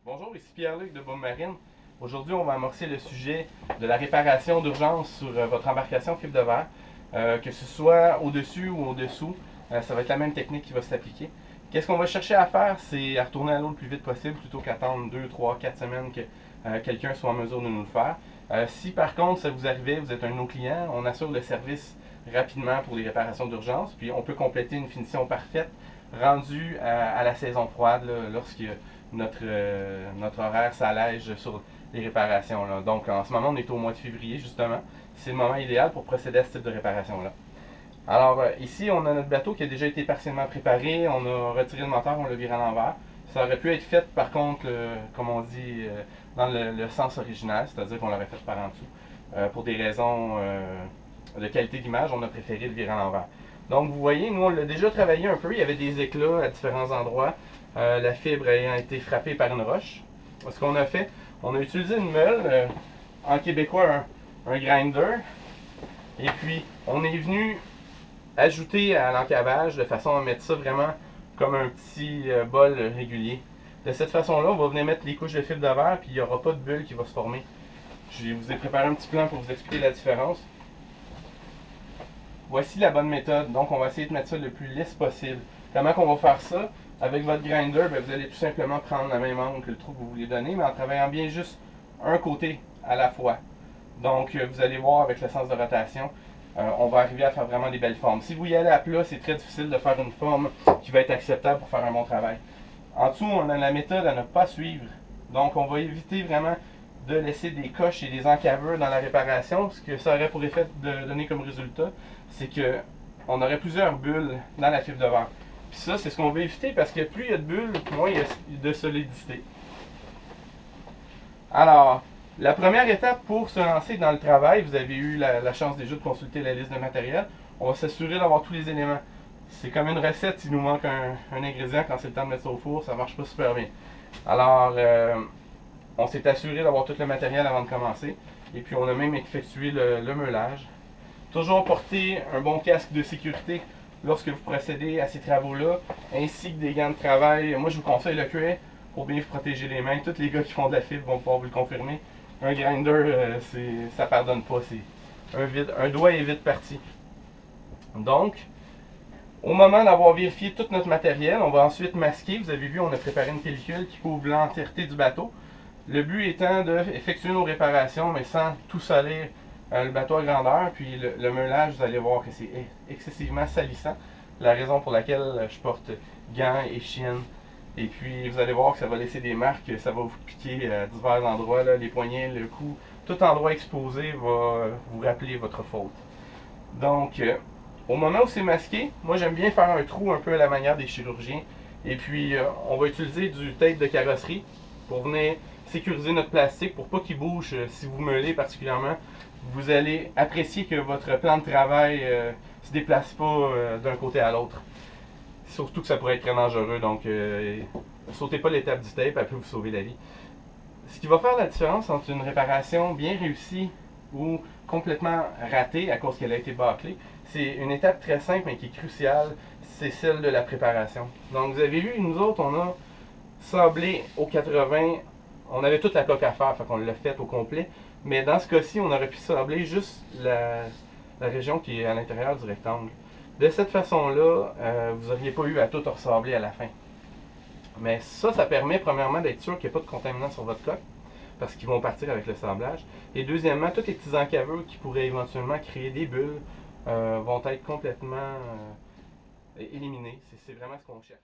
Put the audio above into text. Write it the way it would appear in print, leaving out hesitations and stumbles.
Bonjour, ici Pierre-Luc de Baume Marine. Aujourd'hui, on va amorcer le sujet de la réparation d'urgence sur votre embarcation fibre de verre. Que ce soit au-dessus ou au-dessous, ça va être la même technique qui va s'appliquer. Qu'est-ce qu'on va chercher à faire? C'est à retourner à l'eau le plus vite possible plutôt qu'attendre 2, 3, 4 semaines que quelqu'un soit en mesure de nous le faire. Si par contre ça vous arrivait, vous êtes un de nos clients, on assure le service rapidement pour les réparations d'urgence, puis on peut compléter une finition parfaite rendue à la saison froide, là, lorsque notre horaire s'allège sur les réparations. Là. Donc en ce moment, on est au mois de février justement. C'est le moment idéal pour procéder à ce type de réparation-là. Alors ici, on a notre bateau qui a déjà été partiellement préparé. On a retiré le moteur, on l'a viré à l'envers. Ça aurait pu être fait par contre, comme on dit, dans le sens original, c'est-à-dire qu'on l'aurait fait par en dessous. Pour des raisons de qualité d'image, on a préféré le virer à l'envers. Donc vous voyez, nous on l'a déjà travaillé un peu, il y avait des éclats à différents endroits, la fibre ayant été frappée par une roche. Ce qu'on a fait, on a utilisé une meule, en québécois un grinder, et puis on est venu ajouter à l'encavage de façon à mettre ça vraiment comme un petit bol régulier. De cette façon-là, on va venir mettre les couches de fibre de verre, puis il n'y aura pas de bulle qui va se former. Je vous ai préparé un petit plan pour vous expliquer la différence. Voici la bonne méthode. Donc, on va essayer de mettre ça le plus lisse possible. Comment qu'on va faire ça? Avec votre grinder, vous allez tout simplement prendre la même angle que le trou que vous voulez donner, mais en travaillant bien juste un côté à la fois. Donc, vous allez voir avec le sens de rotation, on va arriver à faire vraiment des belles formes. Si vous y allez à plat, c'est très difficile de faire une forme qui va être acceptable pour faire un bon travail. En dessous, on a la méthode à ne pas suivre. Donc, on va éviter vraiment de laisser des coches et des encavures dans la réparation. Ce que ça aurait pour effet de donner comme résultat, c'est qu'on aurait plusieurs bulles dans la fibre de verre. Puis ça, c'est ce qu'on veut éviter parce que plus il y a de bulles, moins il y a de solidité. Alors, la première étape pour se lancer dans le travail, vous avez eu la chance déjà de consulter la liste de matériel. On va s'assurer d'avoir tous les éléments. C'est comme une recette, s'il nous manque un ingrédient quand c'est le temps de mettre ça au four, ça marche pas super bien. Alors, on s'est assuré d'avoir tout le matériel avant de commencer. Et puis on a même effectué le meulage. Toujours porter un bon casque de sécurité lorsque vous procédez à ces travaux-là, ainsi que des gants de travail. Moi, je vous conseille le cuir pour bien vous protéger les mains. Tous les gars qui font de la fibre vont pouvoir vous le confirmer. Un grinder, ça pardonne pas. Un doigt est vite parti. Donc, au moment d'avoir vérifié tout notre matériel, on va ensuite masquer. Vous avez vu, on a préparé une pellicule qui couvre l'entièreté du bateau. Le but étant d'effectuer nos réparations, mais sans tout salir le bateau à grandeur. Puis le meulage, vous allez voir que c'est excessivement salissant. La raison pour laquelle je porte gants et chiennes. Et puis vous allez voir que ça va laisser des marques, ça va vous piquer à divers endroits, là, les poignets, le cou. Tout endroit exposé va vous rappeler votre faute. Donc, au moment où c'est masqué, moi j'aime bien faire un trou un peu à la manière des chirurgiens. Et puis on va utiliser du tape de carrosserie pour venir sécuriser notre plastique pour pas qu'il bouge si vous meulez particulièrement. Vous allez apprécier que votre plan de travail se déplace pas d'un côté à l'autre. Surtout que ça pourrait être très dangereux, donc sautez pas l'étape du tape, elle peut vous sauver la vie. Ce qui va faire la différence entre une réparation bien réussie ou complètement ratée à cause qu'elle a été bâclée, c'est une étape très simple mais qui est cruciale, c'est celle de la préparation. Donc vous avez vu, nous autres, on a sablé au 80, on avait toute la plaque à faire, fait qu'on l'a fait au complet, mais dans ce cas-ci, on aurait pu sabler juste la région qui est à l'intérieur du rectangle. De cette façon-là, vous n'auriez pas eu à tout ressabler à la fin. Mais ça permet premièrement d'être sûr qu'il n'y a pas de contaminants sur votre coque, parce qu'ils vont partir avec le sablage. Et deuxièmement, tous les petits encaveurs qui pourraient éventuellement créer des bulles vont être complètement éliminés. C'est vraiment ce qu'on cherche.